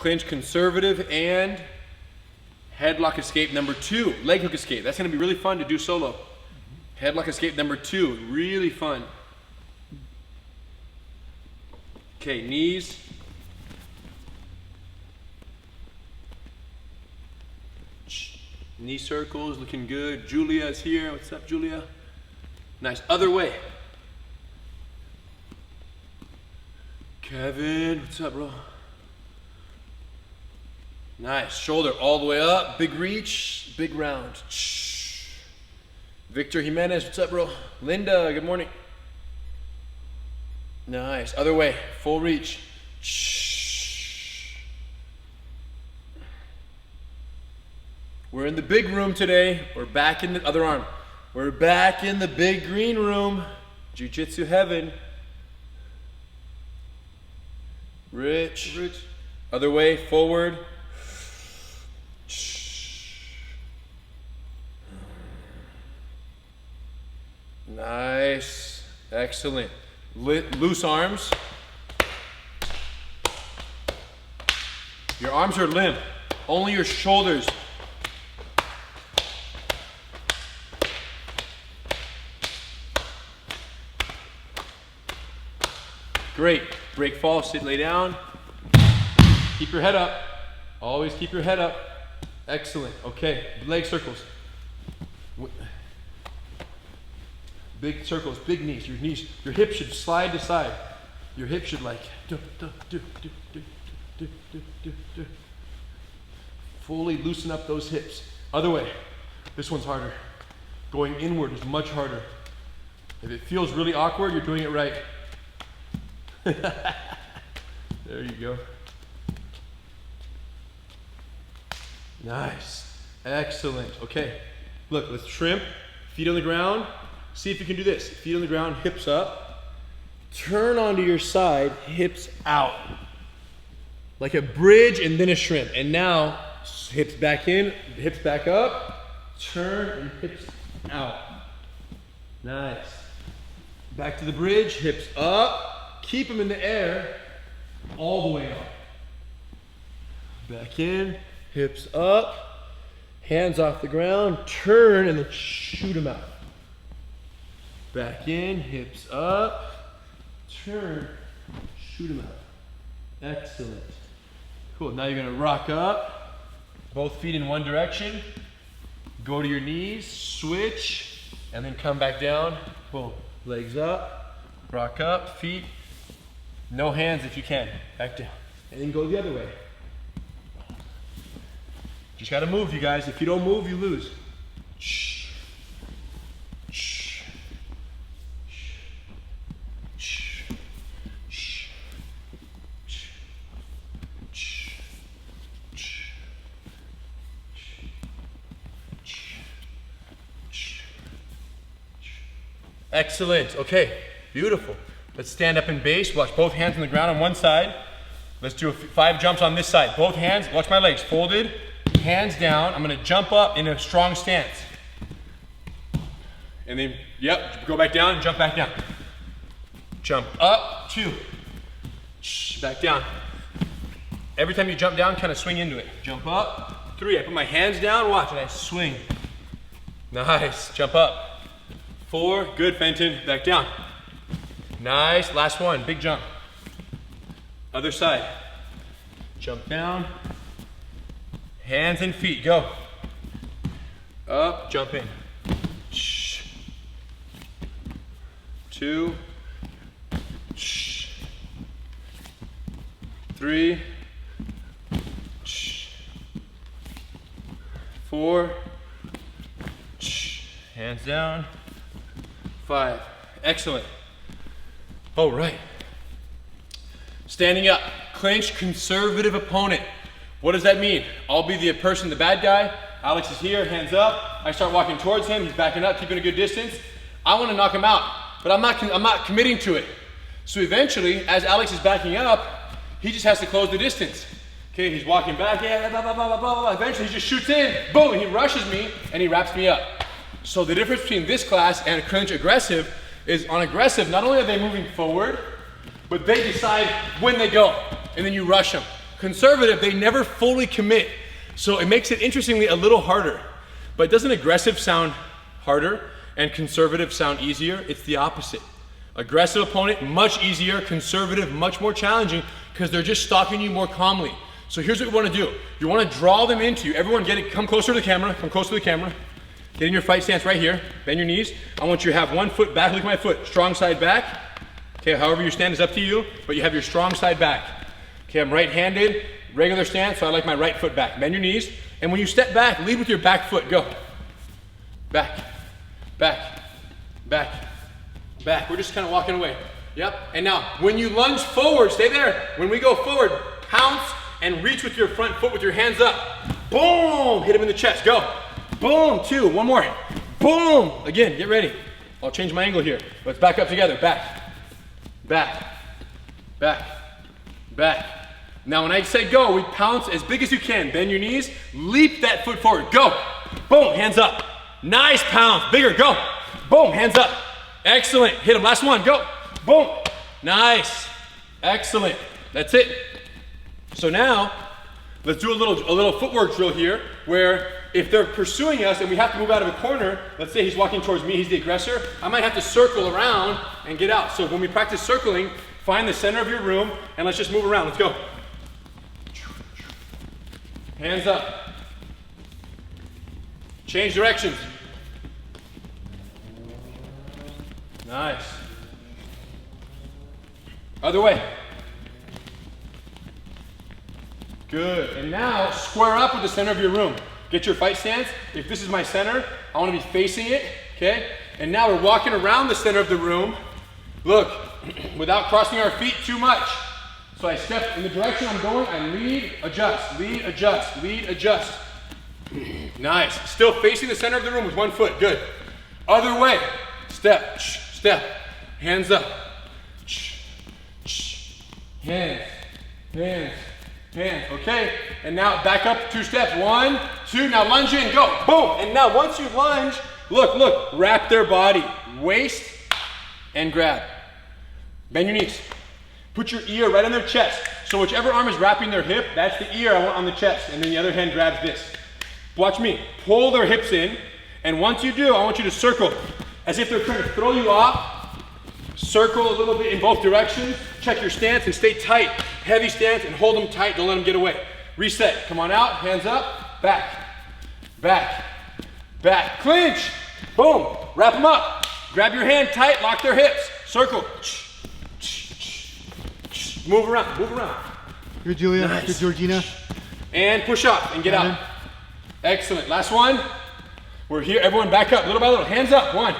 clinch conservative and headlock escape number 2, leg hook escape. That's gonna be really fun to do solo. Headlock escape number 2, really fun. Okay, knees. Knee circles, looking good. Julia is here. What's up, Julia? Nice. Other way. Kevin, what's up, bro? Nice. Shoulder all the way up. Big reach, big round. Victor Jimenez, what's up, bro? Linda, good morning. Nice. Other way. Full reach. We're in the big room today. We're back in the other arm. We're back in the big green room. Jiu-jitsu heaven. Rich. Other way, forward. Nice. Excellent. Loose arms. Your arms are limp. Only your shoulders. Great. Break, fall, sit, lay down. Keep your head up. Always keep your head up. Excellent. Okay. Leg circles. Big circles, big knees. Your hips should slide to side. Your hips should like fully loosen up those hips. Other way. This one's harder. Going inward is much harder. If it feels really awkward, you're doing it right. There you go. Nice. Excellent. Okay. Look, let's shrimp. Feet on the ground. See if you can do this. Feet on the ground, hips up. Turn onto your side, hips out. Like a bridge and then a shrimp. And now, hips back in, hips back up. Turn and hips out. Nice. Back to the bridge, hips up. Keep them in the air, all the way up. Back in, hips up, hands off the ground, turn and then shoot them out. Back in, hips up, turn, shoot them out. Excellent. Cool, now you're gonna rock up, both feet in one direction, go to your knees, switch, and then come back down. Boom, legs up, rock up, feet. No hands if you can. Back down. And then go the other way. Just gotta move, you guys. If you don't move, you lose. Excellent. Okay. Beautiful. Let's stand up in base. Watch both hands on the ground on one side. Let's do 5 jumps on this side. Both hands, watch my legs, folded, hands down. I'm gonna jump up in a strong stance. And then, yep, go back down, jump back down. Jump up, 2. Back down. Every time you jump down, kind of swing into it. Jump up, 3. I put my hands down, watch, and I swing. Nice, jump up. 4, good, Fenton, back down. Nice, last one, big jump. Other side. Jump down. Hands and feet, go. Up, jump in. 2. 3. 4. Hands down. 5. Excellent. Oh, right. Standing up, clinch, conservative opponent. What does that mean? I'll be the person, the bad guy. Alex is here, hands up. I start walking towards him. He's backing up, keeping a good distance. I want to knock him out, but I'm not committing to it. So eventually, as Alex is backing up, he just has to close the distance. Okay, he's walking back, yeah, blah, blah, blah, blah, blah, blah. Eventually, he just shoots in, boom, he rushes me, and he wraps me up. So the difference between this class and clinch aggressive is on aggressive, not only are they moving forward, but they decide when they go, and then you rush them. Conservative, they never fully commit. So it makes it, interestingly, a little harder. But doesn't aggressive sound harder and conservative sound easier? It's the opposite. Aggressive opponent, much easier. Conservative, much more challenging because they're just stalking you more calmly. So here's what you want to do. You want to draw them into you. Everyone get it, come closer to the camera, come closer to the camera. Get in your fight stance right here. Bend your knees. I want you to have one foot back, look at my foot. Strong side back. Okay, however you stand is up to you, but you have your strong side back. Okay, I'm right-handed, regular stance, so I like my right foot back. Bend your knees, and when you step back, lead with your back foot. Go. Back, back, back, back. We're just kind of walking away. Yep, and now, when you lunge forward, stay there. When we go forward, pounce and reach with your front foot with your hands up. Boom, hit him in the chest, go. Boom, 2, one more. Boom, again, get ready. I'll change my angle here. Let's back up together, back, back, back, back. Now when I say go, we pounce as big as you can. Bend your knees, leap that foot forward, go. Boom, hands up. Nice pounce, bigger, go. Boom, hands up. Excellent, hit him, last one, go. Boom, nice, excellent. That's it. So now, let's do a little footwork drill here where if they're pursuing us and we have to move out of a corner, let's say he's walking towards me, he's the aggressor, I might have to circle around and get out. So when we practice circling, find the center of your room and let's just move around. Let's go. Hands up. Change directions. Nice. Other way. Good. And now square up with the center of your room. Get your fight stance. If this is my center, I want to be facing it, okay? And now we're walking around the center of the room. Look, without crossing our feet too much. So I step in the direction I'm going, I lead, adjust, lead, adjust, lead, adjust. Nice. Still facing the center of the room with one foot. Good. Other way. Step, step. Hands up. Hands, hands, hands. Okay. And now back up 2 steps. 1, 2. Now lunge in. Go. Boom. And now once you lunge, look. Wrap their body. Waist and grab. Bend your knees. Put your ear right on their chest. So whichever arm is wrapping their hip, that's the ear I want on the chest. And then the other hand grabs this. Watch me. Pull their hips in. And once you do, I want you to circle. As if they're trying to throw you off. Circle a little bit in both directions. Check your stance and stay tight. Heavy stance and hold them tight. Don't let them get away. Reset. Come on out. Hands up. Back. Back. Back. Clinch. Boom. Wrap them up. Grab your hand tight. Lock their hips. Circle. Move around. Move around. Good, Julia. Nice. Good, Georgina. And push up and get out. Excellent. Last one. We're here. Everyone back up little by little. Hands up. 1.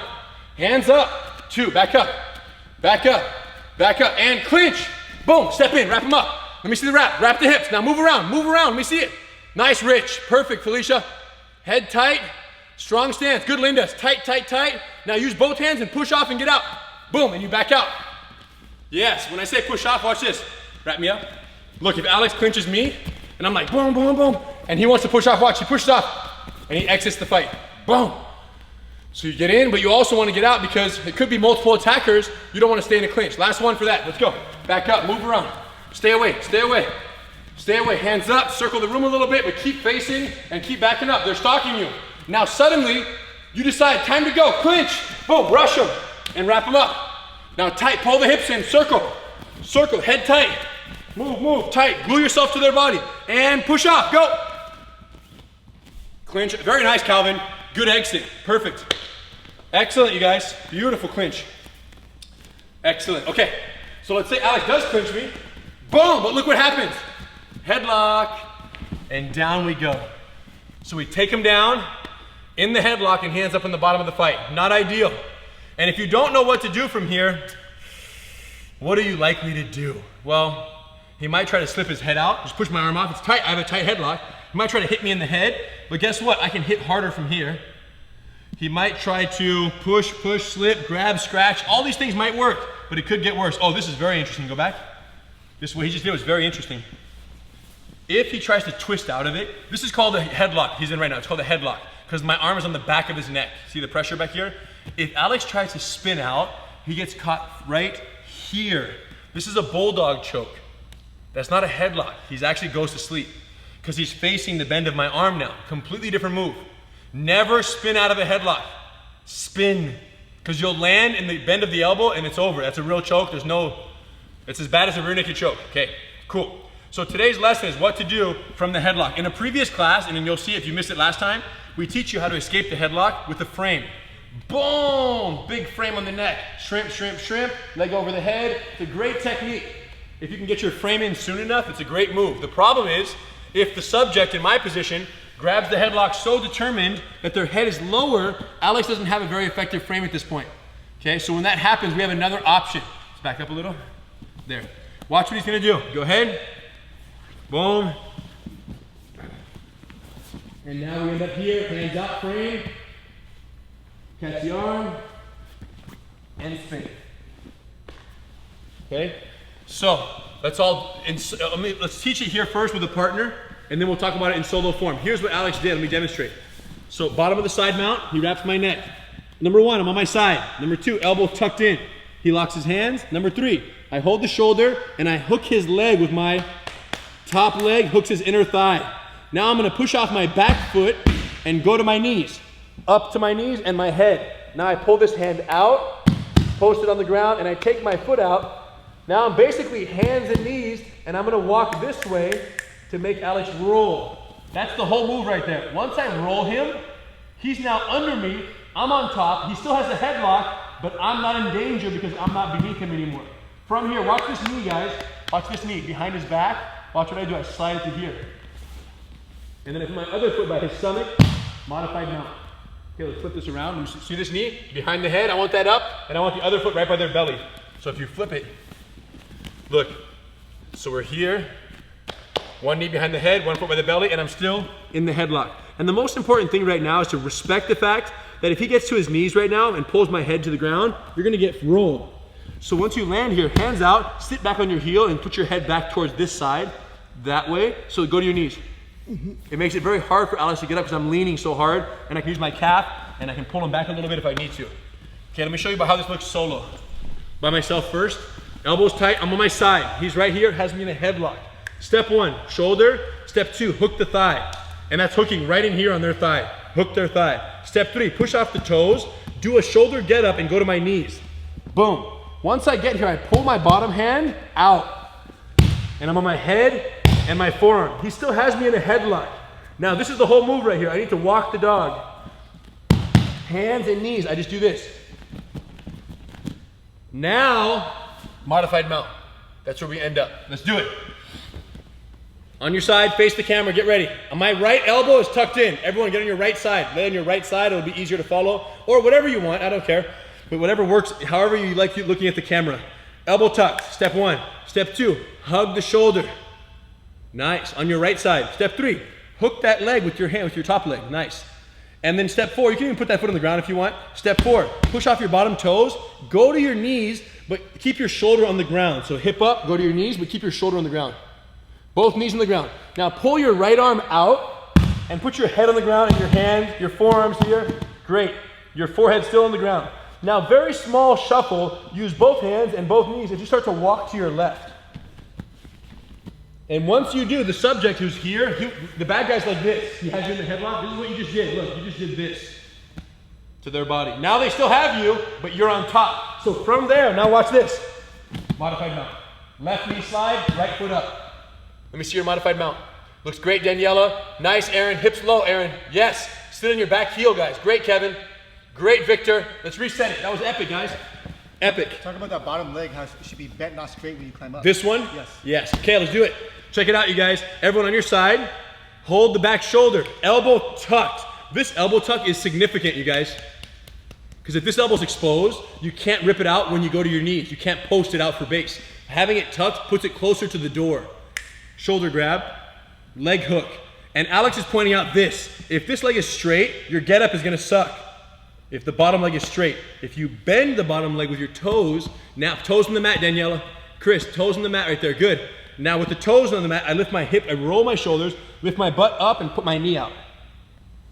Hands up. 2. Back up. Back up. Back up. And clinch. Boom. Step in. Wrap them up. Let me see the wrap. Wrap the hips. Now move around. Move around. Let me see it. Nice, Rich. Perfect, Felicia. Head tight. Strong stance. Good, Linda. Tight, tight, tight. Now use both hands and push off and get out. Boom. And you back out. Yes. When I say push off, watch this. Wrap me up. Look, if Alex clinches me and I'm like boom, boom, boom, and he wants to push off, watch. He pushes off and he exits the fight. Boom. So you get in, but you also want to get out because it could be multiple attackers. You don't want to stay in a clinch. Last one for that. Let's go. Back up, move around. Stay away, stay away. Stay away, hands up, circle the room a little bit, but keep facing and keep backing up. They're stalking you. Now suddenly, you decide, time to go, clinch. Boom, rush them and wrap them up. Now tight, pull the hips in, circle. Circle, head tight. Move, move, tight. Glue yourself to their body. And push off, go. Clinch, very nice, Calvin. Good exit, perfect. Excellent, you guys. Beautiful clinch. Excellent, okay. So let's say Alex does clinch me. Boom, but look what happens. Headlock, and down we go. So we take him down in the headlock and hands up in the bottom of the fight. Not ideal. And if you don't know what to do from here, what are you likely to do? Well, he might try to slip his head out. Just push my arm off. It's tight. I have a tight headlock. He might try to hit me in the head, but guess what? I can hit harder from here. He might try to push, slip, grab, scratch. All these things might work, but it could get worse. Oh, this is very interesting. Go back. This what he just did was very interesting. If he tries to twist out of it, this is called a headlock. He's in right now. It's called a headlock because my arm is on the back of his neck. See the pressure back here? If Alex tries to spin out, he gets caught right here. This is a bulldog choke. That's not a headlock. He actually goes to sleep because he's facing the bend of my arm now. Completely different move. Never spin out of a headlock. Spin, because you'll land in the bend of the elbow and it's over. That's a real choke. It's as bad as a rear naked choke. Okay, cool. So today's lesson is what to do from the headlock. In a previous class, and then you'll see if you missed it last time, we teach you how to escape the headlock with the frame. Boom! Big frame on the neck. Shrimp, shrimp, shrimp. Leg over the head. It's a great technique. If you can get your frame in soon enough, it's a great move. The problem is, if the subject in my position grabs the headlock so determined that their head is lower, Alex doesn't have a very effective frame at this point. Okay, so when that happens, we have another option. Let's back up a little. There. Watch what he's gonna do. Go ahead. Boom. And now we end up here, hands out, frame. Catch the arm. And spin. Okay? So, let's teach it here first with a partner, and then we'll talk about it in solo form. Here's what Alex did. Let me demonstrate. So, bottom of the side mount, he wraps my neck. Number 1, I'm on my side. Number 2, elbow tucked in. He locks his hands. Number 3, I hold the shoulder and I hook his leg with my top leg, hooks his inner thigh. Now I'm gonna push off my back foot and go to my knees. Up to my knees and my head. Now I pull this hand out, post it on the ground, and I take my foot out. Now I'm basically hands and knees, and I'm gonna walk this way to make Alex roll. That's the whole move right there. Once I roll him, he's now under me, I'm on top, he still has a headlock, but I'm not in danger because I'm not beneath him anymore. From here, watch this knee, guys. Watch this knee, behind his back. Watch what I do, I slide it to here. And then I put my other foot by his stomach, modified mount. Okay, let's flip this around. See this knee? Behind the head, I want that up, and I want the other foot right by their belly. So if you flip it, look, so we're here, one knee behind the head, one foot by the belly, and I'm still in the headlock. And the most important thing right now is to respect the fact that if he gets to his knees right now and pulls my head to the ground, you're gonna get rolled. So once you land here, hands out, sit back on your heel and put your head back towards this side, that way, so go to your knees. It makes it very hard for Alex to get up because I'm leaning so hard, and I can use my calf and I can pull him back a little bit if I need to. Okay, let me show you about how this looks solo. By myself first, elbows tight, I'm on my side. He's right here, has me in a headlock. Step 1, shoulder. Step 2, hook the thigh. And that's hooking right in here on their thigh. Hook their thigh. Step 3, push off the toes, do a shoulder get up and go to my knees. Boom. Once I get here, I pull my bottom hand out. And I'm on my head and my forearm. He still has me in a headlock. Now this is the whole move right here. I need to walk the dog. Hands and knees, I just do this. Now, modified mount. That's where we end up. Let's do it. On your side, face the camera, get ready. My right elbow is tucked in. Everyone get on your right side. Lay on your right side, it'll be easier to follow. Or whatever you want, I don't care. But whatever works, however you like looking at the camera. Elbow tucked, step 1. Step 2, hug the shoulder. Nice, on your right side. Step 3, hook that leg with your hand, with your top leg, nice. And then step 4, you can even put that foot on the ground if you want. Step 4, push off your bottom toes, go to your knees, but keep your shoulder on the ground. So hip up, go to your knees, but keep your shoulder on the ground. Both knees on the ground. Now pull your right arm out and put your head on the ground and your hands, your forearms here. Great, your forehead still on the ground. Now very small shuffle, use both hands and both knees as you start to walk to your left. And once you do, the subject who's here, the bad guy's like this. He has you in the headlock. This is what you just did. Look, you just did this to their body. Now they still have you, but you're on top. So from there, now watch this. Modified mount. Left knee slide, right foot up. Let me see your modified mount. Looks great, Daniela. Nice, Aaron. Hips low, Aaron. Yes. Sit on your back heel, guys. Great, Kevin. Great, Victor. Let's reset it. That was epic, guys. Epic. Talk about that bottom leg, how it should be bent, not straight when you climb up. This one? Yes. Yes. Okay, let's do it. Check it out, you guys. Everyone on your side, hold the back shoulder. Elbow tucked. This elbow tuck is significant, you guys. Because if this elbow's exposed, you can't rip it out when you go to your knees. You can't post it out for base. Having it tucked puts it closer to the door. Shoulder grab, leg hook. And Alex is pointing out this. If this leg is straight, your get up is gonna suck. If the bottom leg is straight. If you bend the bottom leg with your toes, now toes on the mat, Daniela. Chris, toes on the mat right there, good. Now with the toes on the mat, I lift my hip, I roll my shoulders, lift my butt up and put my knee out.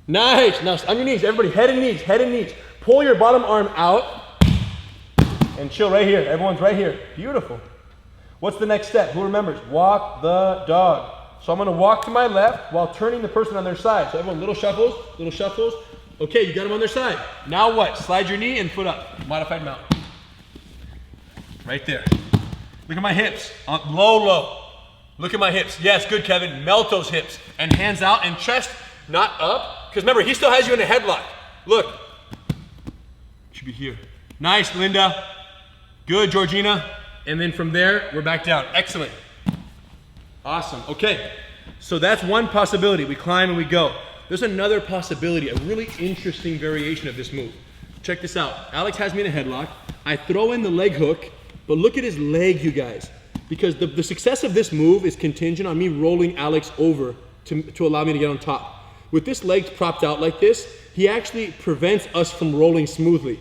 Nice, now on your knees, everybody, head and knees, head and knees. Pull your bottom arm out and chill right here. Everyone's right here, beautiful. What's the next step? Who remembers? Walk the dog. So I'm gonna walk to my left while turning the person on their side. So everyone, little shuffles, little shuffles. Okay, you got them on their side. Now what? Slide your knee and foot up. Modified mount. Right there. Look at my hips. Low, low. Look at my hips. Yes, good, Kevin. Melt those hips. And hands out and chest not up. Because remember, he still has you in a headlock. Look. Should be here. Nice, Linda. Good, Georgina. And then from there, we're back down. Excellent. Awesome. Okay. So that's one possibility. We climb and we go. There's another possibility, a really interesting variation of this move. Check this out. Alex has me in a headlock. I throw in the leg hook, but look at his leg, you guys. Because the success of this move is contingent on me rolling Alex over to allow me to get on top. With this leg propped out like this, he actually prevents us from rolling smoothly.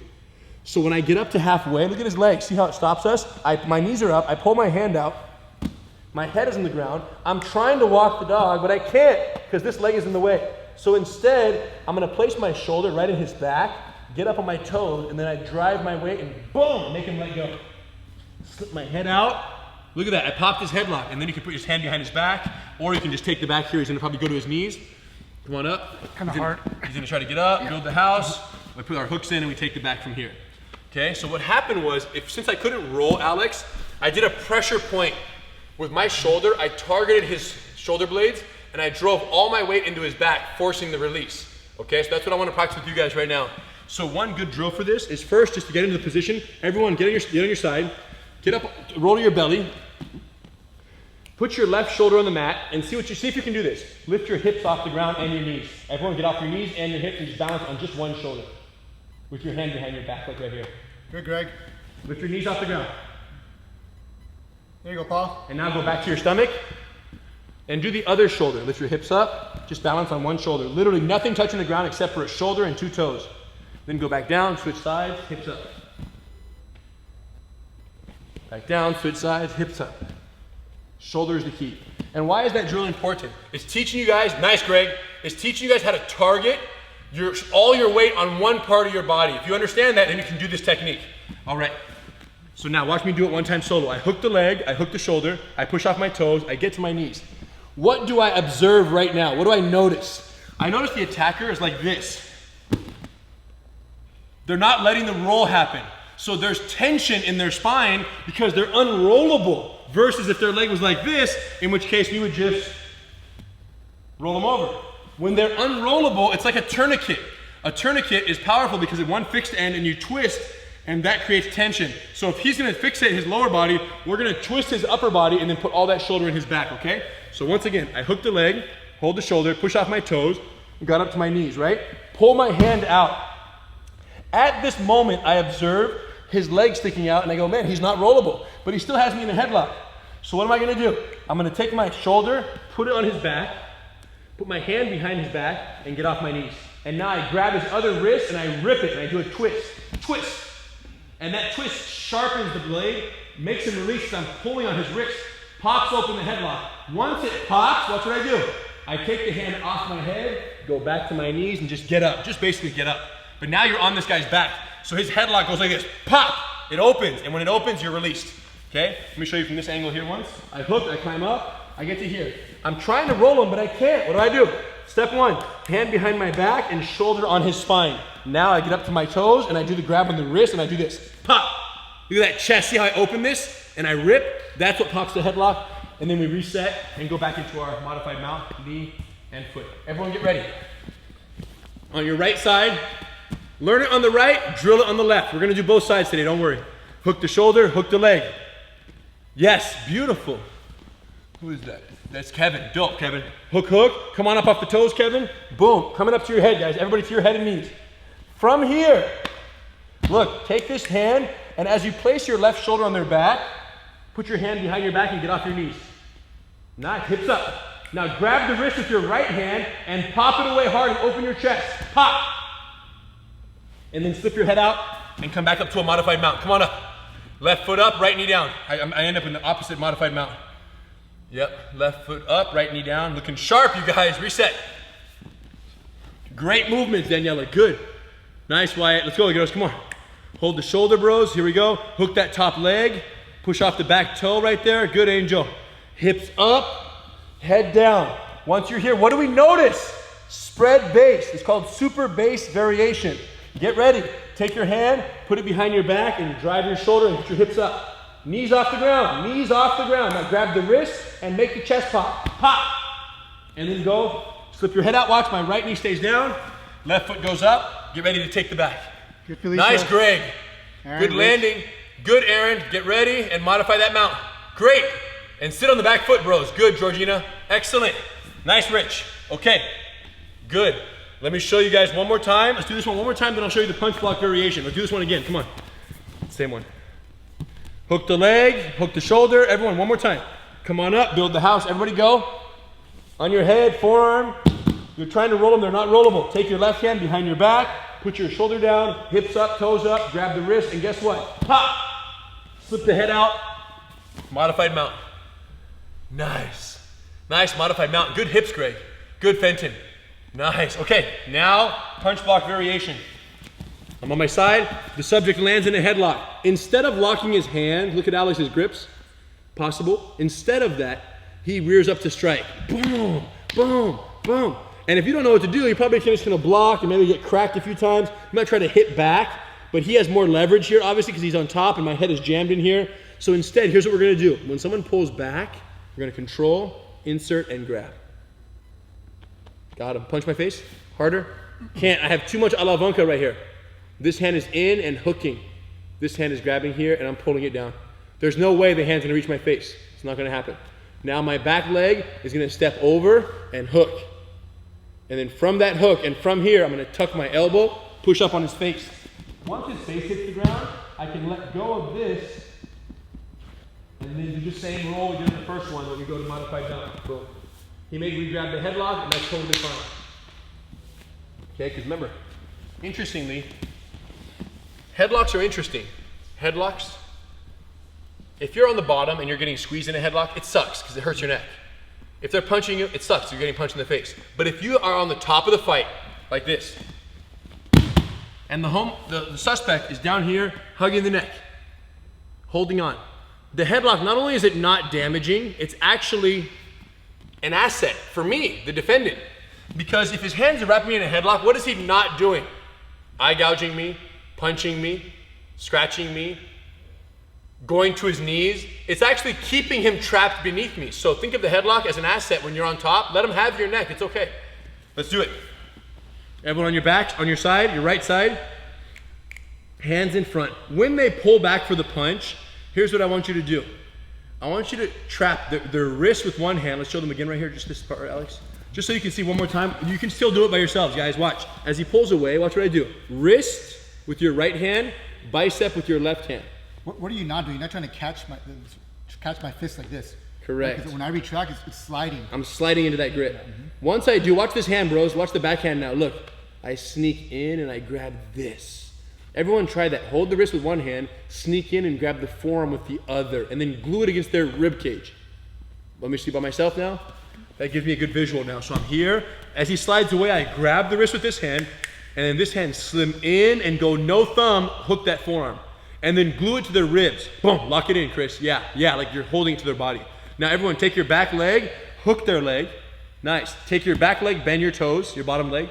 So when I get up to halfway, look at his leg. See how it stops us? My knees are up. I pull my hand out. My head is on the ground. I'm trying to walk the dog, but I can't because this leg is in the way. So instead, I'm going to place my shoulder right in his back, get up on my toes, and then I drive my weight and boom, make him let go. Slip my head out. Look at that. I popped his headlock, and then you can put his hand behind his back, or you can just take the back here. He's going to probably go to his knees. Come on up. Kind of hard. He's going to try to get up, build the house. We put our hooks in, and we take the back from here. Okay, so what happened was, since I couldn't roll Alex, I did a pressure point with my shoulder. I targeted his shoulder blades, and I drove all my weight into his back, forcing the release. Okay, so that's what I want to practice with you guys right now. So one good drill for this is first just to get into the position. Everyone get on your side, get up, roll to your belly, put your left shoulder on the mat, and see if you can do this. Lift your hips off the ground and your knees. Everyone get off your knees and your hips and just balance on just one shoulder. With your hand behind your back, like right here. Good, Greg. Lift your knees off the ground. There you go, Paul. And now go back to your stomach and do the other shoulder. Lift your hips up, just balance on one shoulder. Literally nothing touching the ground except for a shoulder and two toes. Then go back down, switch sides, hips up. Back down, switch sides, hips up. Shoulder is the key. And why is that drill important? It's teaching you guys, nice Greg, it's teaching you guys how to target all your weight on one part of your body. If you understand that, then you can do this technique. All right. So now watch me do it one time solo. I hook the leg, I hook the shoulder, I push off my toes, I get to my knees. What do I observe right now? What do I notice? I notice the attacker is like this. They're not letting the roll happen. So there's tension in their spine because they're unrollable versus if their leg was like this, in which case we would just roll them over. When they're unrollable, it's like a tourniquet. A tourniquet is powerful because it's one fixed end and you twist and that creates tension. So if he's gonna fixate his lower body, we're gonna twist his upper body and then put all that shoulder in his back, okay? So once again, I hook the leg, hold the shoulder, push off my toes, got up to my knees, right? Pull my hand out. At this moment, I observe his leg sticking out and I go, man, he's not rollable, but he still has me in a headlock. So what am I gonna do? I'm gonna take my shoulder, put it on his back, put my hand behind his back and get off my knees. And now I grab his other wrist and I rip it and I do a twist, twist. And that twist sharpens the blade, makes him release because I'm pulling on his wrist, pops open the headlock. Once it pops, watch what I do. I take the hand off my head, go back to my knees and just get up, just basically get up. But now you're on this guy's back. So his headlock goes like this, pop, it opens. And when it opens, you're released, okay? Let me show you from this angle here once. I hook, I climb up, I get to here. I'm trying to roll him, but I can't. What do? Step one, hand behind my back and shoulder on his spine. Now I get up to my toes and I do the grab on the wrist and I do this, pop. Look at that chest, see how I open this and I rip? That's what pops the headlock. And then we reset and go back into our modified mount, knee and foot. Everyone get ready. On your right side, learn it on the right, drill it on the left. We're gonna do both sides today, don't worry. Hook the shoulder, hook the leg. Yes, beautiful. Who is that? That's Kevin. Dope, Kevin. Hook, hook. Come on up off the toes, Kevin. Boom. Coming up to your head, guys. Everybody to your head and knees. From here, look, take this hand, and as you place your left shoulder on their back, put your hand behind your back and get off your knees. Nice. Hips up. Now grab the wrist with your right hand and pop it away hard and open your chest. Pop. And then slip your head out and come back up to a modified mount. Come on up. Left foot up, right knee down. I end up in the opposite modified mount. Yep, left foot up, right knee down. Looking sharp, you guys. Reset. Great movements, Daniela. Good. Nice, Wyatt. Let's go, girls. Come on. Hold the shoulder, bros. Here we go. Hook that top leg. Push off the back toe right there. Good, Angel. Hips up, head down. Once you're here, what do we notice? Spread base. It's called super base variation. Get ready. Take your hand, put it behind your back, and drive your shoulder and get your hips up. Knees off the ground. Knees off the ground. Now grab the wrist and make the chest pop. Pop. And then go. Slip your head out. Watch, my right knee stays down. Left foot goes up. Get ready to take the back. Nice, Greg. Aaron, good landing. Good, Aaron. Get ready and modify that mount. Great. And sit on the back foot, bros. Good, Georgina. Excellent. Nice, Rich. Okay. Good. Let me show you guys one more time. Let's do this one more time, then I'll show you the punch block variation. Let's do this one again. Come on. Same one. Hook the leg, hook the shoulder. Everyone, one more time. Come on up, build the house. Everybody go. On your head, forearm. You're trying to roll them, they're not rollable. Take your left hand behind your back, put your shoulder down, hips up, toes up, grab the wrist, and guess what? Pop! Slip the head out. Modified mount. Nice. Nice modified mount. Good hips, Greg. Good, Fenton. Nice. Okay, now punch block variation. I'm on my side. The subject lands in a headlock. Instead of locking his hand, look at Alex's grips. Possible. Instead of that, he rears up to strike. Boom, boom, boom. And if you don't know what to do, you're probably just gonna block and maybe get cracked a few times. You might try to hit back, but he has more leverage here, obviously, because he's on top and my head is jammed in here. So instead, here's what we're gonna do. When someone pulls back, we're gonna control, insert, and grab. Got him. Punch my face. Harder. Can't. I have too much a la Vonka right here. This hand is in and hooking. This hand is grabbing here and I'm pulling it down. There's no way the hand's gonna reach my face. It's not gonna happen. Now my back leg is gonna step over and hook. And then from that hook and from here, I'm gonna tuck my elbow, push up on his face. Once his face hits the ground, I can let go of this and then do the same roll we did in the first one when we go to modified down. Boom. He made me grab the headlock and that's totally fine. Okay, because remember, interestingly, headlocks are interesting. Headlocks, if you're on the bottom and you're getting squeezed in a headlock, it sucks because it hurts your neck. If they're punching you, it sucks. You're getting punched in the face. But if you are on the top of the fight, like this, and the suspect is down here hugging the neck, holding on. The headlock, not only is it not damaging, it's actually an asset for me, the defendant. Because if his hands are wrapping me in a headlock, what is he not doing? Eye gouging me, punching me, scratching me, going to his knees. It's actually keeping him trapped beneath me. So think of the headlock as an asset when you're on top. Let him have your neck, it's okay. Let's do it. Everyone on your back, on your side, your right side. Hands in front. When they pull back for the punch, here's what I want you to do. I want you to trap their wrist with one hand. Let's show them again right here, just this part, Alex. Just so you can see one more time. You can still do it by yourselves, guys. Watch. As he pulls away, watch what I do. Wrist with your right hand, bicep with your left hand. What are you not doing? You're not trying to catch my fist like this. Correct. Because when I retract, it's sliding. I'm sliding into that grip. Once I do, watch this hand, bros. Watch the backhand now. Look, I sneak in and I grab this. Everyone try that. Hold the wrist with one hand, sneak in and grab the forearm with the other, and then glue it against their rib cage. Let me see by myself now. That gives me a good visual now. So I'm here. As he slides away, I grab the wrist with this hand, and then this hand slim in and go no thumb, hook that forearm. And then glue it to their ribs. Boom, lock it in, Chris. Yeah, like you're holding it to their body. Now everyone take your back leg, hook their leg. Nice. Take your back leg, bend your toes, your bottom leg.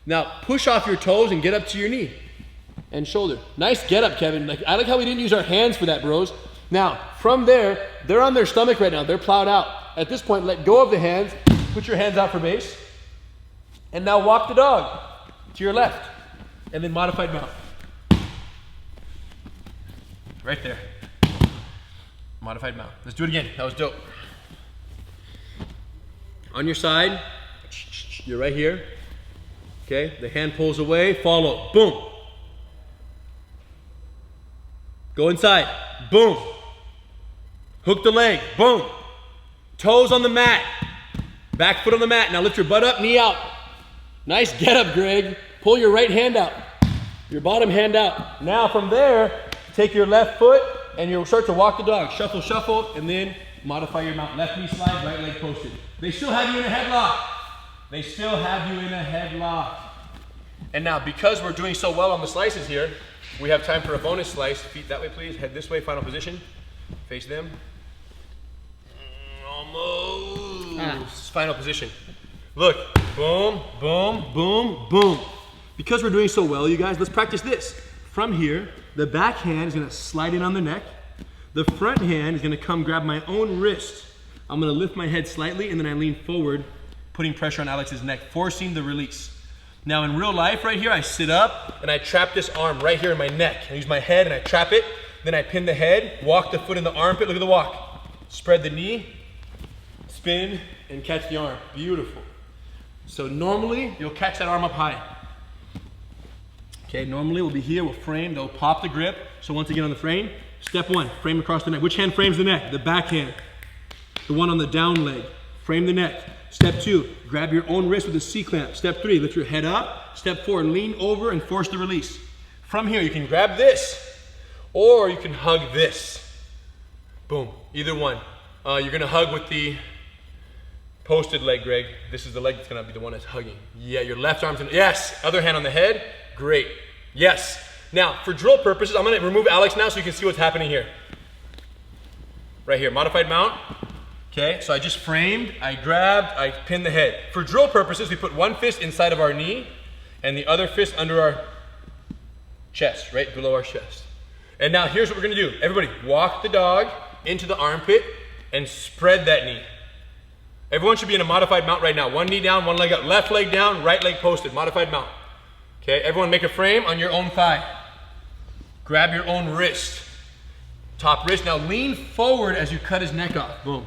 Now push off your toes and get up to your knee and shoulder. Nice get up, Kevin. I like how we didn't use our hands for that, bros. Now, from there, they're on their stomach right now. They're plowed out. At this point, let go of the hands. Put your hands out for base. And now walk the dog to your left. And then modified mount. Right there. Modified mount. Let's do it again. That was dope. On your side, you're right here. Okay, the hand pulls away, follow. Boom. Go inside. Boom. Hook the leg. Boom. Toes on the mat. Back foot on the mat. Now lift your butt up, knee out. Nice get up, Greg. Pull your right hand out. Your bottom hand out. Now from there, take your left foot and you'll start to walk the dog. Shuffle, shuffle, and then modify your mount. Left knee slide, right leg posted. They still have you in a headlock. They still have you in a headlock. And now, because we're doing so well on the slices here, we have time for a bonus slice. Feet that way, please. Head this way, final position. Face them. Almost. Final position. Look, boom, boom, boom, boom. Because we're doing so well, you guys, let's practice this. From here, the back hand is gonna slide in on the neck. The front hand is gonna come grab my own wrist. I'm gonna lift my head slightly and then I lean forward, putting pressure on Alex's neck, forcing the release. Now in real life right here, I sit up and I trap this arm right here in my neck. I use my head and I trap it, then I pin the head, walk the foot in the armpit, look at the walk. Spread the knee, spin, and catch the arm. Beautiful. So normally, you'll catch that arm up high. Okay, normally we'll be here, we'll frame, they'll pop the grip. So once again on the frame, step one, frame across the neck. Which hand frames the neck? The back hand. The one on the down leg. Frame the neck. Step two, grab your own wrist with a C-clamp. Step three, lift your head up. Step four, lean over and force the release. From here, you can grab this, or you can hug this. Boom, either one. You're gonna hug with the posted leg, Greg. This is the leg that's gonna be the one that's hugging. Yeah, your left arm's in, yes. Other hand on the head, great. Yes. Now, for drill purposes, I'm gonna remove Alex now so you can see what's happening here. Right here, modified mount. Okay, so I just framed, I grabbed, I pinned the head. For drill purposes, we put one fist inside of our knee and the other fist under our chest, right below our chest. And now here's what we're gonna do. Everybody, walk the dog into the armpit and spread that knee. Everyone should be in a modified mount right now. One knee down, one leg up. Left leg down, right leg posted. Modified mount. Okay, everyone make a frame on your own thigh. Grab your own wrist. Top wrist. Now lean forward as you cut his neck off. Boom.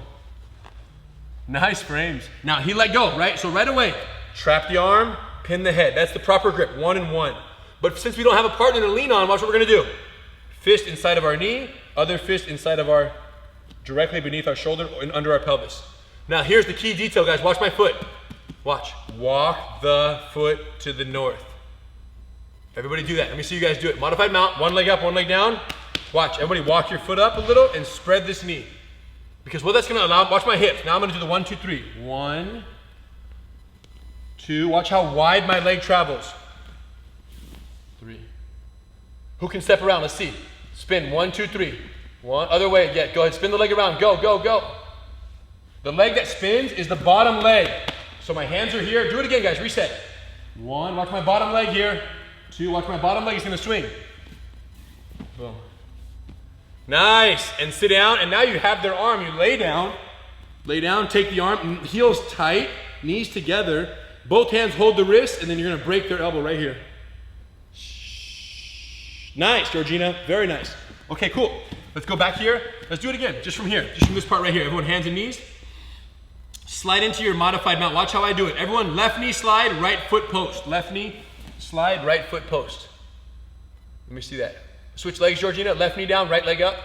Nice frames. Now he let go, right? So right away, trap the arm, pin the head. That's the proper grip, 1 and 1. But since we don't have a partner to lean on, watch what we're gonna do. Fist inside of our knee, other fist inside of our, directly beneath our shoulder and under our pelvis. Now here's the key detail, guys. Watch my foot. Watch. Walk the foot to the north. Everybody do that. Let me see you guys do it. Modified mount, one leg up, one leg down. Watch, everybody walk your foot up a little and spread this knee. Because what that's gonna allow, watch my hips. Now I'm gonna do the 1, 2, 3. 1, 2, watch how wide my leg travels. 3. Who can step around? Let's see. Spin, 1, 2, 3. 1, other way, yeah, go ahead, spin the leg around, go, go, go. The leg that spins is the bottom leg. So my hands are here, do it again guys, reset. 1, watch my bottom leg here. 2, watch my bottom leg is gonna swing. Boom. Nice, and sit down, and now you have their arm, you lay down, take the arm, heels tight, knees together, both hands hold the wrist, and then you're gonna break their elbow right here. Nice, Georgina, very nice. Okay, cool, let's go back here, let's do it again, just from here, just from this part right here. Everyone, hands and knees. Slide into your modified mount, watch how I do it. Everyone, left knee slide, right foot post. Left knee slide, right foot post. Let me see that. Switch legs, Georgina. Left knee down, right leg up.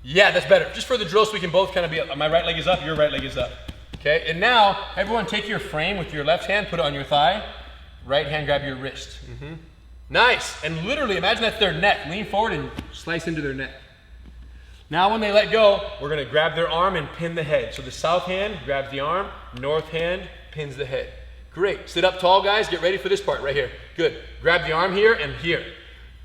Yeah, that's better. Just for the drill so we can both kind of be up. My right leg is up, your right leg is up. Okay, and now, everyone take your frame with your left hand, put it on your thigh. Right hand, grab your wrist. Nice, and literally imagine that's their neck. Lean forward and slice into their neck. Now when they let go, we're gonna grab their arm and pin the head. So the south hand grabs the arm, north hand pins the head. Great, sit up tall guys, get ready for this part right here. Good, grab the arm here and here.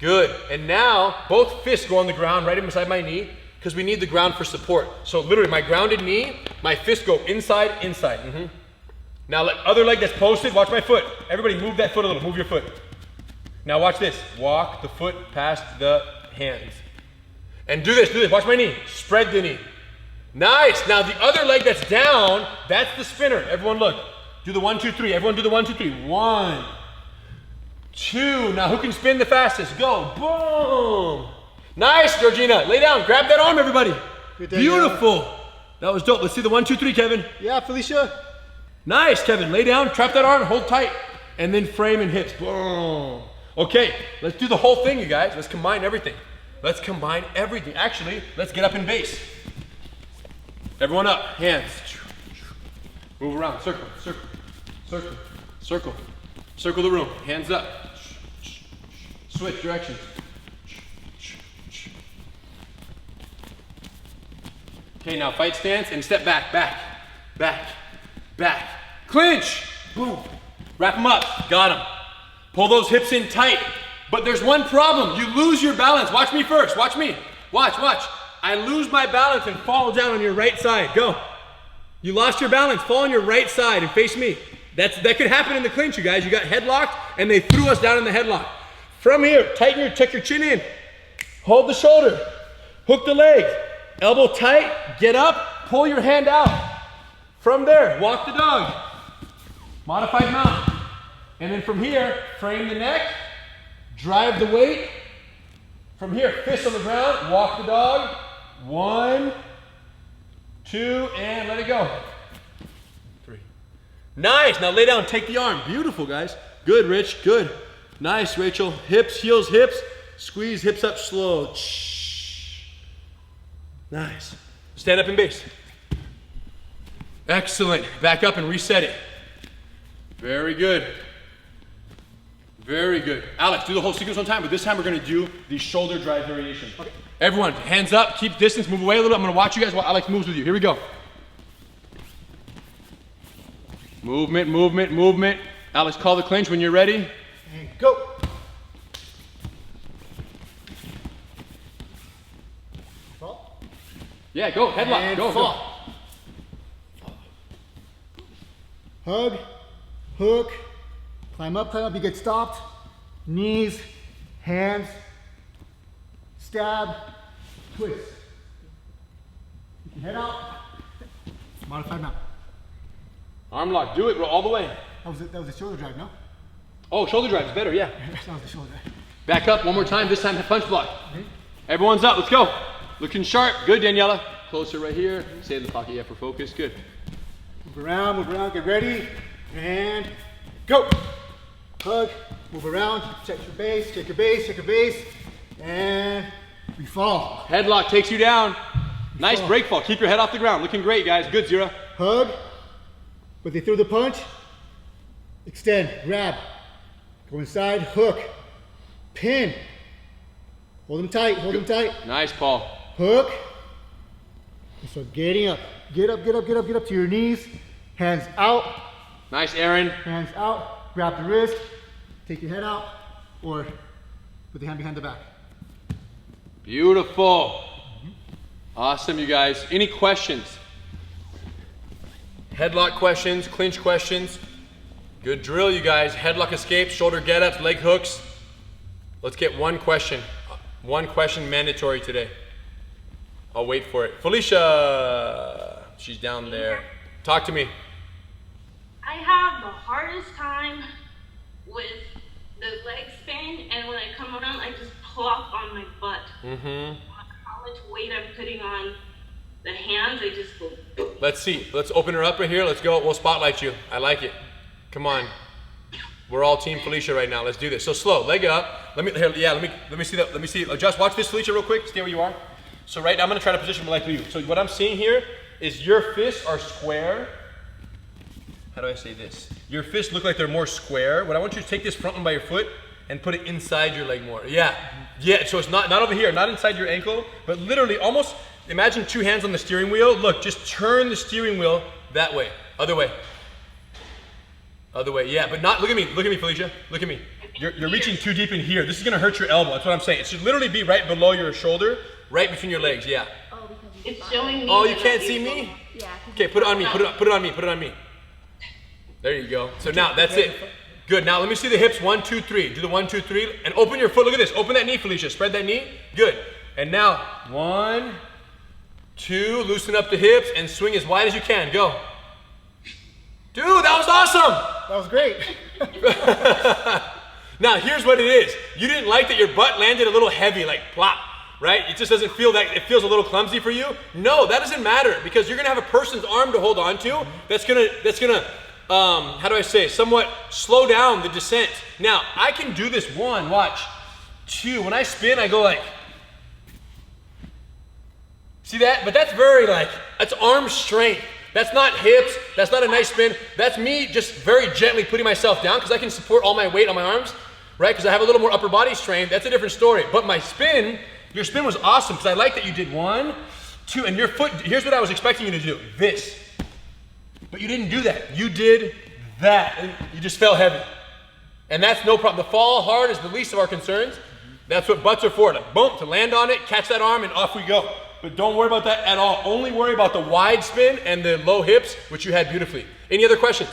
Good, and now both fists go on the ground right inside my knee because we need the ground for support. So literally my grounded knee, my fists go inside, inside. Now other leg that's posted, watch my foot. Everybody move that foot a little, move your foot. Now watch this, walk the foot past the hands. And do this, watch my knee, spread the knee. Nice, now the other leg that's down, that's the spinner. Everyone look, do the 1, 2, 3. Everyone do the 1, 2, 3. 1, 2, now who can spin the fastest? Go, boom. Nice, Georgina, lay down, grab that arm, everybody. Beautiful. That was dope. Let's see the 1, 2, 3, Kevin. Yeah, Felicia. Nice, Kevin, lay down, trap that arm, hold tight, and then frame and hips, boom. Okay, let's do the whole thing, you guys. Let's combine everything. Let's combine everything. Actually, let's get up in base. Everyone up, hands. Move around, circle, circle, circle, circle. Circle the room, hands up. Switch directions. Okay, now fight stance and step back, back, back, back. Clinch, boom. Wrap them up, got them. Pull those hips in tight. But there's one problem, you lose your balance. Watch me first, watch me. Watch, watch. I lose my balance and fall down on your right side. Go. You lost your balance. Fall on your right side and face me. That could happen in the clinch, you guys. You got headlocked and they threw us down in the headlock. From here, tuck your chin in. Hold the shoulder. Hook the leg. Elbow tight. Get up. Pull your hand out. From there, walk the dog. Modified mount. And then from here, frame the neck. Drive the weight. From here, fist on the ground. Walk the dog. 1, 2, and let it go. 3. Nice. Now lay down. Take the arm. Beautiful, guys. Good, Rich. Good. Nice, Rachel. Hips, heels, hips. Squeeze hips up slow. Nice. Stand up and base. Excellent. Back up and reset it. Very good. Very good. Alex, do the whole sequence one time, but this time we're going to do the shoulder drive variation. Okay. Everyone, hands up, keep distance, move away a little. I'm going to watch you guys while Alex moves with you. Here we go. Movement, movement, movement. Alex, call the clinch when you're ready. And go. Fall. Yeah, go. Headlock. And go. fall. Go. Hug, hook, climb up, you get stopped, knees, hands, stab, twist. You can head out, modified mount. Arm lock, do it all the way. That was a shoulder drive, no? Oh, shoulder drive is better, yeah. That was the shoulder drive. Back up one more time, this time punch block. Everyone's up, let's go. Looking sharp, good Daniela. Closer right here, stay in the pocket, yeah, for focus, good. Move around, get ready, and go. Hug, move around, check your base, and we fall. Headlock takes you down. Nice break fall, keep your head off the ground. Looking great, guys, good, Zira. Hug, but they threw the punch, extend, grab, go inside, hook, pin, hold them tight, Nice, Paul. Hook, and start getting up. Get up to your knees, hands out. Nice, Aaron. Hands out, grab the wrist, take your head out, or put the hand behind the back. Beautiful. Awesome, you guys. Any questions? Headlock questions, clinch questions. Good drill, you guys. Headlock escapes, shoulder get-ups, leg hooks. Let's get one question. One question mandatory today. I'll wait for it. Felicia, she's down there. Talk to me. I have the hardest time with the leg spin, and when I come around, I just plop on my butt. How much weight I'm putting on the hands, I just go. Let's see. Let's open her up right here. Let's go. We'll spotlight you. I like it. Come on. We're all team Felicia right now. Let's do this. So slow. Leg up. Let me see that. Let me see. Just watch this, Felicia, real quick. Stay where you are. So right now, I'm going to try to position my leg for you. So what I'm seeing here is your fists are square. How do I say this? Your fists look like they're more square. What I want you to take this front one by your foot and put it inside your leg more. Yeah. So it's not over here, not inside your ankle, but literally almost, imagine 2 hands on the steering wheel. Look, just turn the steering wheel that way. Other way. Other way, yeah, but not, look at me, Felicia. Look at me. You're reaching too deep in here. This is gonna hurt your elbow, that's what I'm saying. It should literally be right below your shoulder, right between your legs, yeah. Oh, because it's showing me. Oh, you can't see me? Yeah. Okay, put it on me, put it on me. There you go. So now, that's it. Good, now let me see the hips, 1, 2, 3. Do the 1, 2, 3, and open your foot, look at this. Open that knee, Felicia, spread that knee. Good, and now, 1, 2, loosen up the hips, and swing as wide as you can, go. Dude, that was awesome! That was great. Now, here's what it is. You didn't like that your butt landed a little heavy, like plop, right? It just doesn't feel that, it feels a little clumsy for you. No, that doesn't matter because you're gonna have a person's arm to hold on to that's gonna, how do I say, somewhat slow down the descent. Now, I can do this 1, watch, 2. When I spin, I go like, see that? But that's very that's arm strength. That's not hips, that's not a nice spin. That's me just very gently putting myself down because I can support all my weight on my arms, right? Because I have a little more upper body strain. That's a different story. But my spin, your spin was awesome because I like that you did 1, 2, and your foot, here's what I was expecting you to do, this. But you didn't do that. You did that, and you just fell heavy. And that's no problem. The fall hard is the least of our concerns. That's what butts are for, to boom, to land on it, catch that arm, and off we go. But don't worry about that at all. Only worry about the wide spin and the low hips, which you had beautifully. Any other questions?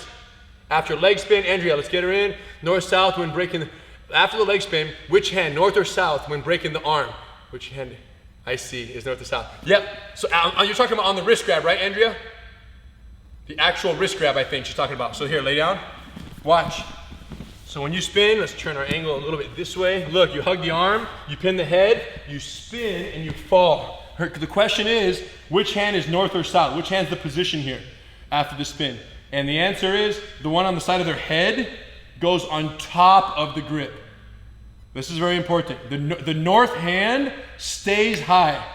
After leg spin, Andrea, let's get her in. North, south when breaking. After the leg spin, which hand, north or south, when breaking the arm? Which hand, I see, is north or south? Yep. So you're talking about on the wrist grab, right, Andrea? The actual wrist grab, I think she's talking about. So here, lay down. Watch. So when you spin, let's turn our angle a little bit this way. Look, you hug the arm, you pin the head, you spin, and you fall. The question is, which hand is north or south? Which hand's the position here after the spin? And the answer is, the one on the side of their head goes on top of the grip. This is very important. The north hand stays high.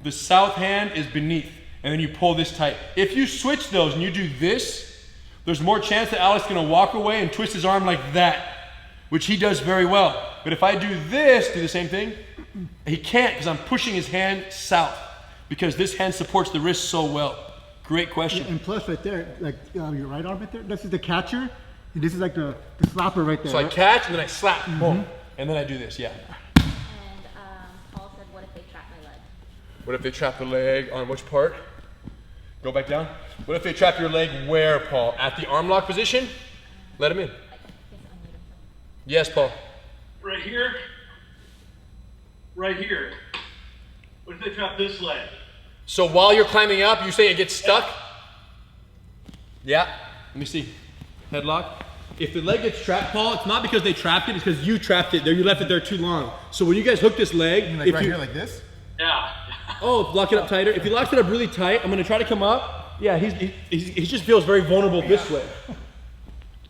The south hand is beneath. And then you pull this tight. If you switch those and you do this, there's more chance that Alex is gonna walk away and twist his arm like that, which he does very well. But if I do this, do the same thing, he can't because I'm pushing his hand south because this hand supports the wrist so well. Great question. And plus right there, like your right arm right there, this is the catcher, and this is like the slapper right there. So right? I catch and then I slap, boom. And then I do this, yeah. And Paul said, what if they trap my leg? What if they trap the leg on which part? Go back down. What if they trap your leg where, Paul? At the arm lock position? Let him in. Yes, Paul. Right here. Right here. What if they trap this leg? So while you're climbing up, you say it gets stuck? Yeah. Let me see. Headlock. If the leg gets trapped, Paul, it's not because they trapped it, it's because you trapped it there. You left it there too long. So when you guys hook this leg, You mean like right here like this? Yeah. oh, lock it up tighter. If he locks it up really tight, I'm gonna try to come up. Yeah, he just feels very vulnerable this way.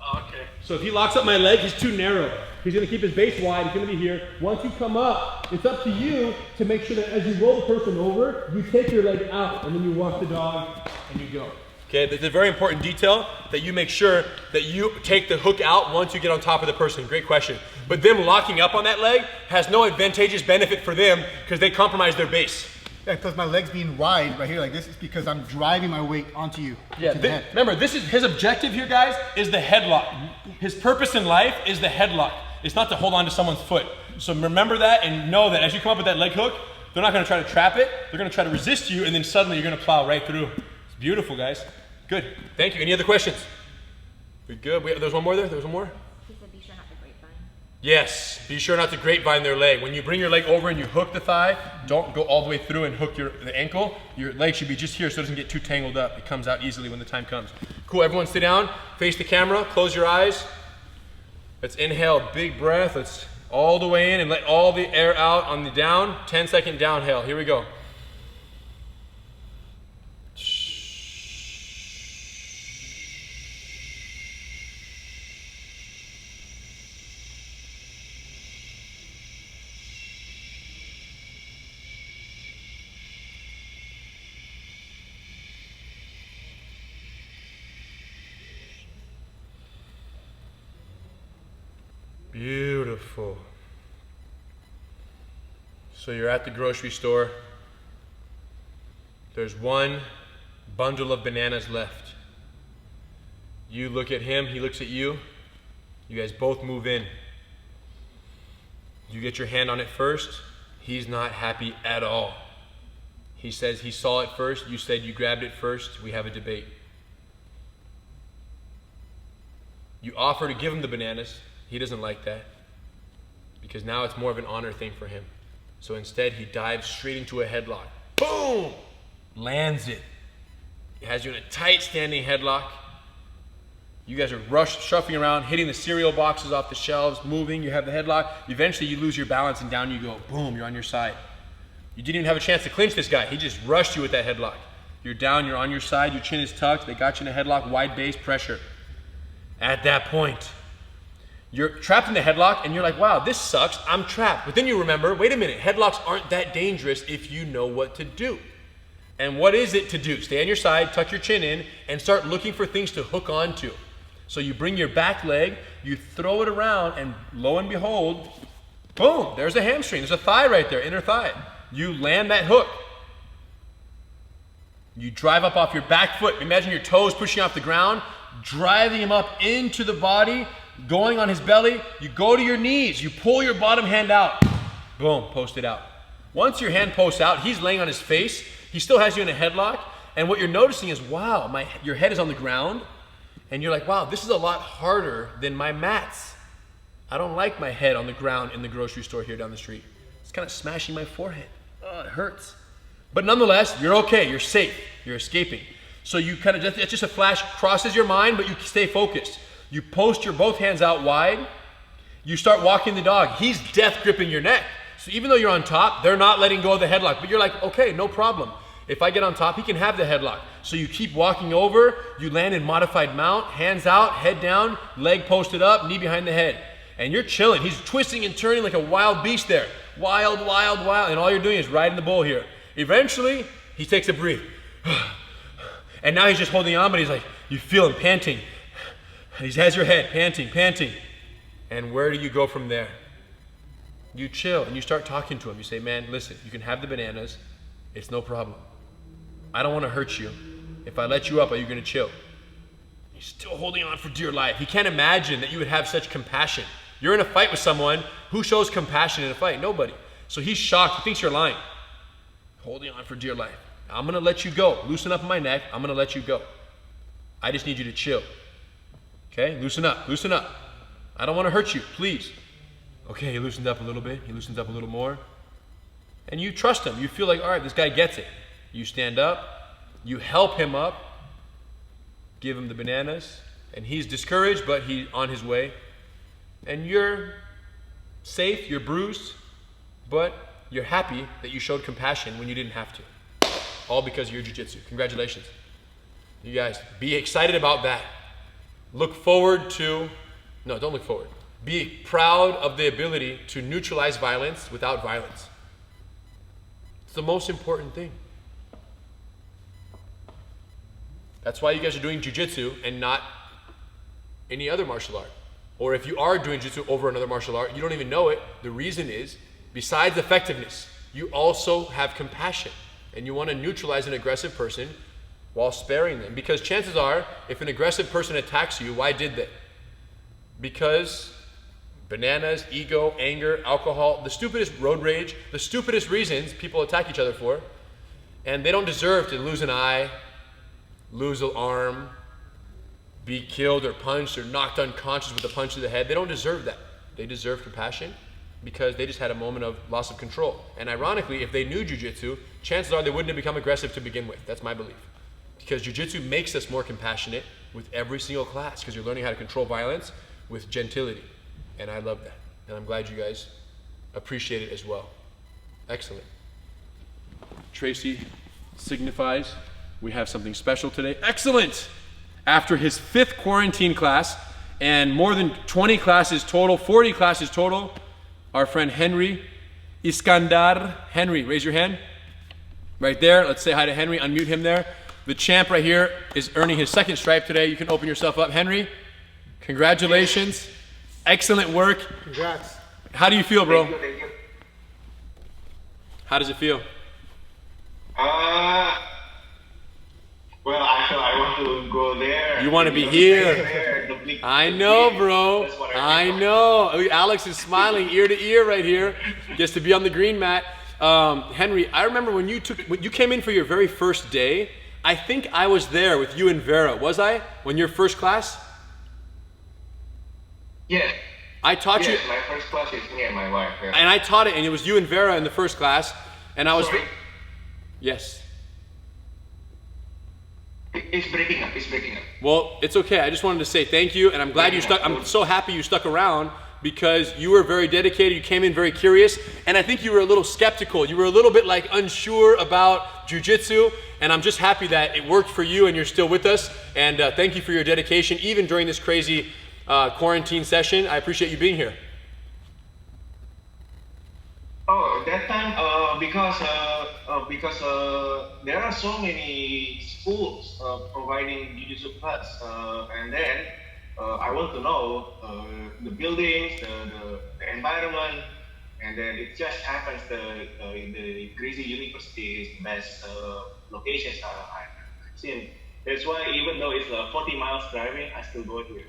Oh, okay. So if he locks up my leg, he's too narrow. He's gonna keep his base wide, he's gonna be here. Once you come up, it's up to you to make sure that as you roll the person over, you take your leg out and then you walk the dog and you go. Okay, there's a very important detail that you make sure that you take the hook out once you get on top of the person. Great question. But them locking up on that leg has no advantageous benefit for them because they compromise their base. Yeah, because my leg's being wide right here like this is because I'm driving my weight onto you. Yeah, to the head. remember, this is his objective here, guys, is the headlock. His purpose in life is the headlock. It's not to hold on to someone's foot. So remember that and know that as you come up with that leg hook, they're not gonna try to trap it, they're gonna try to resist you, and then suddenly you're gonna plow right through. It's beautiful, guys. Good, thank you. Any other questions? We good? There's one more there? There's one more? He said, be sure not to grapevine. Yes, be sure not to grapevine their leg. When you bring your leg over and you hook the thigh, don't go all the way through and hook the ankle. Your leg should be just here so it doesn't get too tangled up. It comes out easily when the time comes. Cool, everyone sit down, face the camera, close your eyes. Let's inhale, big breath. Let's all the way in and let all the air out on the down. 10-second downhale, here we go. Beautiful. So you're at the grocery store. There's one bundle of bananas left. You look at him, he looks at you. You guys both move in. You get your hand on it first. He's not happy at all. He says he saw it first. You said you grabbed it first. We have a debate. You offer to give him the bananas. He doesn't like that because now it's more of an honor thing for him. So instead, he dives straight into a headlock. Boom! Lands it. It has you in a tight standing headlock. You guys are shuffling around, hitting the cereal boxes off the shelves, moving. You have the headlock. Eventually, you lose your balance and down you go. Boom, you're on your side. You didn't even have a chance to clinch this guy. He just rushed you with that headlock. You're down, you're on your side, your chin is tucked. They got you in a headlock, wide base, pressure. At that point, you're trapped in the headlock and you're like, wow, this sucks, I'm trapped. But then you remember, wait a minute, headlocks aren't that dangerous if you know what to do. And what is it to do? Stay on your side, tuck your chin in, and start looking for things to hook onto. So you bring your back leg, you throw it around, and lo and behold, boom, there's a hamstring, there's a thigh right there, inner thigh. You land that hook. You drive up off your back foot. Imagine your toes pushing off the ground, driving him up into the body, going on his belly. You go to your knees. You pull your bottom hand out. Boom, post it out. Once your hand posts out, he's laying on his face. He still has you in a headlock. And what you're noticing is, wow, your head is on the ground. And you're like, wow, this is a lot harder than my mats. I don't like my head on the ground in the grocery store here down the street. It's kind of smashing my forehead. Oh, it hurts. But nonetheless, you're okay, you're safe, you're escaping. So you kind of, it's just a flash crosses your mind, but you stay focused. You post your both hands out wide. You start walking the dog. He's death gripping your neck. So even though you're on top, they're not letting go of the headlock. But you're like, okay, no problem. If I get on top, he can have the headlock. So you keep walking over, you land in modified mount, hands out, head down, leg posted up, knee behind the head. And you're chilling. He's twisting and turning like a wild beast there. Wild, wild, wild. And all you're doing is riding the bull here. Eventually, he takes a breath. And now he's just holding on, but he's like, you feel him panting. He has your head, panting, panting. And where do you go from there? You chill and you start talking to him. You say, man, listen, you can have the bananas. It's no problem. I don't want to hurt you. If I let you up, are you going to chill? He's still holding on for dear life. He can't imagine that you would have such compassion. You're in a fight with someone. Who shows compassion in a fight? Nobody. So he's shocked. He thinks you're lying. Holding on for dear life. I'm going to let you go. Loosen up my neck. I'm going to let you go. I just need you to chill. Okay? Loosen up. Loosen up. I don't want to hurt you. Please. Okay, he loosens up a little bit. He loosens up a little more. And you trust him. You feel like, all right, this guy gets it. You stand up. You help him up. Give him the bananas. And he's discouraged, but he's on his way. And you're safe. You're bruised. But you're happy that you showed compassion when you didn't have to. All because of your jiu-jitsu. Congratulations. You guys, be excited about that. Look forward to, no, don't look forward. Be proud of the ability to neutralize violence without violence. It's the most important thing. That's why you guys are doing jiu-jitsu and not any other martial art. Or if you are doing jiu-jitsu over another martial art, you don't even know it. The reason is, besides effectiveness, you also have compassion. And you want to neutralize an aggressive person while sparing them. Because chances are, if an aggressive person attacks you, why did they? Because bananas, ego, anger, alcohol, the stupidest road rage, the stupidest reasons people attack each other for. And they don't deserve to lose an eye, lose an arm, be killed or punched or knocked unconscious with a punch to the head. They don't deserve that. They deserve compassion because they just had a moment of loss of control. And ironically, if they knew jiu-jitsu, chances are they wouldn't have become aggressive to begin with. That's my belief. Because jiu-jitsu makes us more compassionate with every single class because you're learning how to control violence with gentility. And I love that. And I'm glad you guys appreciate it as well. Excellent. Tracy signifies we have something special today. Excellent! After his 5th quarantine class and more than 20 classes total, 40 classes total, our friend Henry Iskandar. Henry, raise your hand. Right there. Let's say hi to Henry. Unmute him there. The champ right here is earning his 2nd stripe today. You can open yourself up. Henry, congratulations. Excellent work. Congrats. How do you feel, bro? Thank you. How does it feel? Well, actually, I want to go there. You want to be here. I know, bro. I know. Alex is smiling ear to ear right here. Gets to be on the green mat. Henry, I remember when you came in for your very first day. I think I was there with you and Vera. Was I? When your first class? Yes. I taught you. My first class is me and my wife. Yeah. And I taught it, and it was you and Vera in the first class. And I was. Sorry. Yes. It's breaking up. It's breaking up. Well, it's okay. I just wanted to say thank you, and I'm glad you stuck. I'm so happy you stuck around because you were very dedicated. You came in very curious, and I think you were a little skeptical. You were a little bit like unsure about jiu-jitsu, and I'm just happy that it worked for you and you're still with us. And thank you for your dedication, even during this crazy quarantine session. I appreciate you being here. Oh, that time because there are so many schools providing jiu-jitsu class, and then I want to know the buildings, the environment, and then it just happens the Gracie University is the best locations I've seen. That's why even though it's 40 miles driving, I still go here.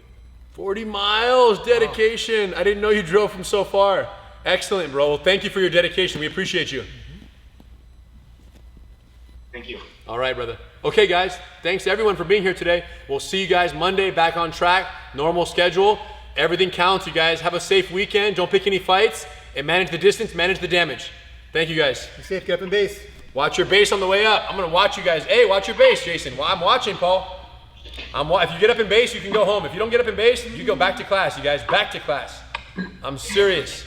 40 miles dedication. I didn't know you drove from so far. Excellent, bro. Well, thank you for your dedication. We appreciate you. All right, brother. Okay, guys. Thanks to everyone for being here today. We'll see you guys Monday, back on track, normal schedule. Everything counts, you guys. Have a safe weekend. Don't pick any fights. And manage the distance, manage the damage. Thank you, guys. Be safe, get up in base. Watch your base on the way up. I'm going to watch you guys. Hey, watch your base, Jason. Well, I'm watching, Paul. If you get up in base, you can go home. If you don't get up in base, you go back to class, you guys. Back to class. I'm serious.